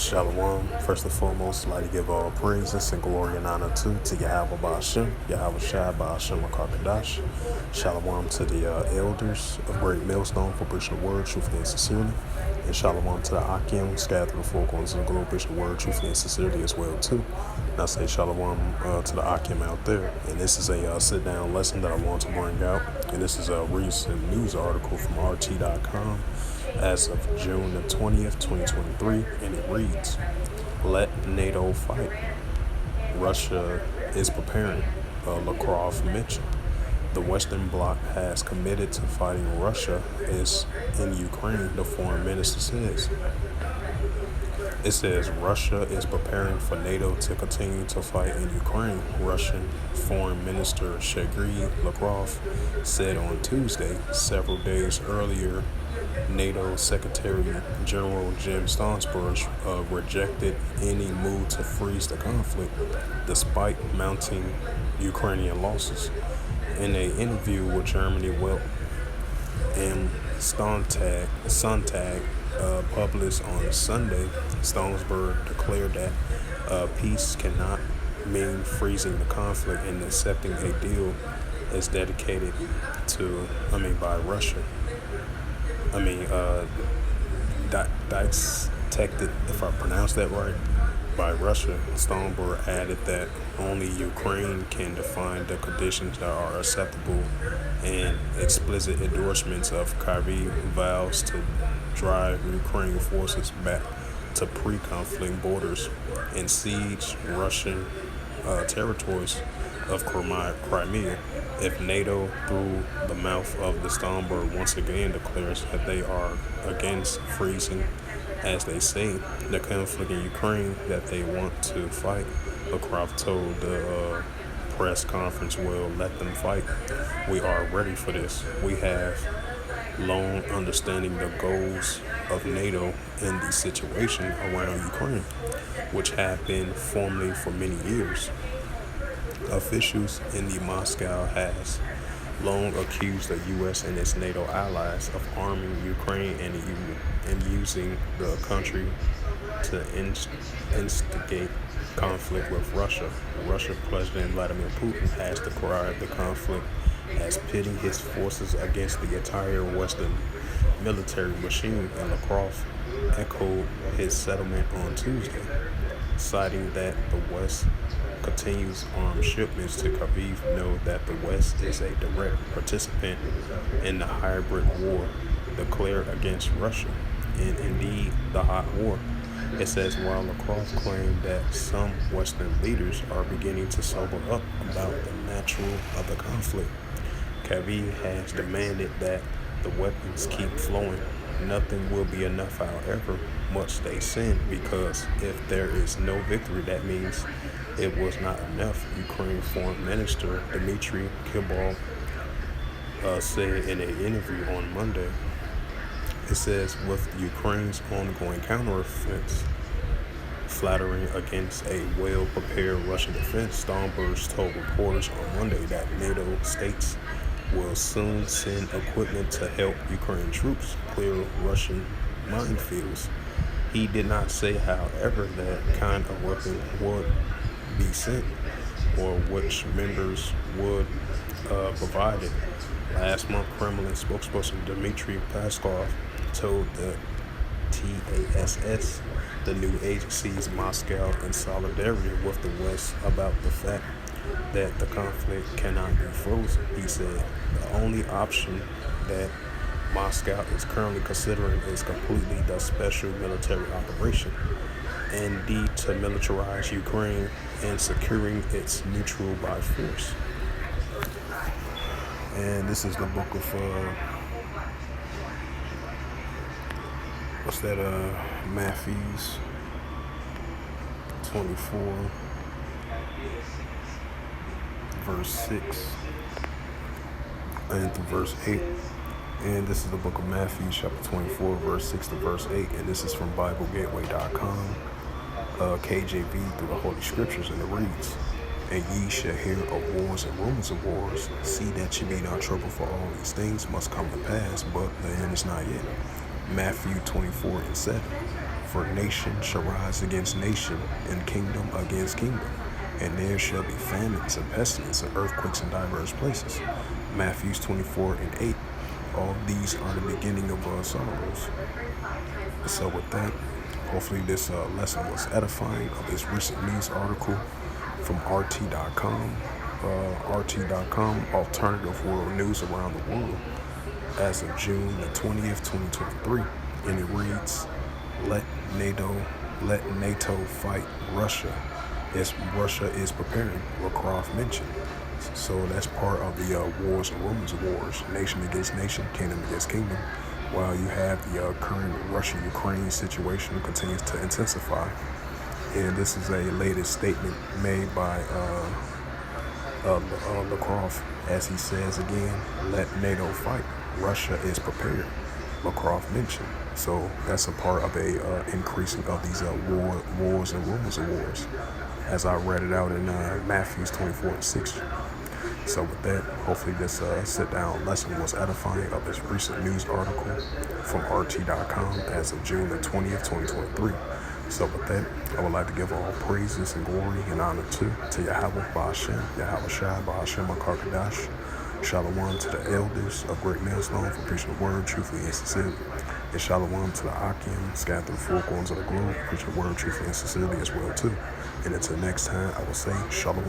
Shalom. First and foremost, I'd like to give all praises and glory and honor to Yahweh Ba'ashem, Yahweh Shai Ba'ashem Akakadash. Shalom to the elders of Great Millstone for preaching the word, truthfully and sincerely. And shalom to the Akim, scattered through the four corners of the globe, preaching the word, truthfully and sincerely as well too. And I say shalom to the Akim out there. And this is a sit-down lesson that I want to bring out. And this is a recent news article from RT.com. As of June the 20th, 2023, and it reads, "Let NATO fight. Russia is preparing," Lavrov mentioned. The Western Bloc has committed to fighting Russia is in Ukraine, the foreign minister says. It says Russia is preparing for NATO to continue to fight in Ukraine, Russian Foreign Minister Sergei Lavrov said on Tuesday. Several days earlier, NATO Secretary General Jim Stoltenberg rejected any move to freeze the conflict, despite mounting Ukrainian losses. In an interview with Germany Welt and Sontag published on Sunday, Stoltenberg declared that peace cannot mean freezing the conflict, and accepting a deal is dedicated by Russia. Dissected, if I pronounced that right, by Russia. Stoltenberg added that only Ukraine can define the conditions that are acceptable, and explicit endorsements of Kyiv vows to drive Ukrainian forces back to pre-conflict borders and siege Russian territories of Crimea. If NATO, through the mouth of the Stoltenberg, once again declares that they are against freezing, as they say, the conflict in Ukraine that they want to fight, Lavrov told the press conference, "Will let them fight. We are ready for this. We have long understanding the goals of NATO in the situation around Ukraine, which have been formally for many years." Officials in the Moscow has long accused the U.S. and its NATO allies of arming Ukraine and using the country to instigate conflict with Russia. Russian President Vladimir Putin has described the conflict as pitting his forces against the entire Western military machine, and Lavrov echoed his sentiment on Tuesday, citing that the West continues armed shipments to Kyiv. Know that the West is a direct participant in the hybrid war declared against Russia, and indeed the hot war. It says while Lavrov claimed that some Western leaders are beginning to sober up about the nature of the conflict, Kyiv has demanded that the weapons keep flowing. Nothing will be enough, however much they send, because if there is no victory, that means it was not enough, Ukraine Foreign Minister Dmitry Kuleba said in an interview on Monday. It says, with Ukraine's ongoing counteroffensive flattering against a well-prepared Russian defense, Stoltenberg told reporters on Monday that NATO states will soon send equipment to help Ukrainian troops clear Russian minefields. He did not say, however, that kind of weapon would be sent or which members would provide it. Last month, Kremlin spokesperson Dmitry Peskov told the TASS the new agency's Moscow in solidarity with the West about the fact that the conflict cannot be frozen. He said the only option that Moscow is currently considering is completely the special military operation and demilitarize Ukraine and securing its neutral by force. And this is the book of Matthews 24 verse 6 and through verse 8. And this is the book of Matthew, chapter 24, verse 6 to verse 8. And this is from BibleGateway.com, KJV, through the Holy Scriptures. And it reads, "And ye shall hear of wars and rumors of wars. See that ye be not troubled, for all these things must come to pass, but the end is not yet. Matthew 24:7. For nation shall rise against nation, and kingdom against kingdom, and there shall be famines and pestilence and earthquakes in diverse places. Matthew 24:8. All these are the beginning of sorrows. So with that, hopefully this lesson was edifying of this recent news article from RT.com. RT.com, Alternative World News Around the World, as of June the 20th, 2023. And it reads, let NATO fight Russia. Russia is preparing, Lavrov mentioned. So that's part of the wars and rumors of wars, nation against nation, kingdom against kingdom, while you have the current Russia-Ukraine situation continues to intensify. And this is a latest statement made by Lavrov, as he says again, let NATO fight. Russia is prepared, Lavrov mentioned. So that's a part of a increasing of these wars and rumors of wars, as I read it out in Matthew 24:6. So with that, hopefully this sit-down lesson was edifying of this recent news article from RT.com as of June the 20th, 2023. So with that, I would like to give all praises and glory and honor to Yahweh Ba'Hashem, Yahweh Shai Ba'Hashem HaKarkadash. Shalom to the elders of Great Millstone for preaching the word truthfully and sincerely. And shalom to the Akim scattered through the four corners of the globe, preaching the word truthfully and sincerely as well too. And until next time, I will say shalom.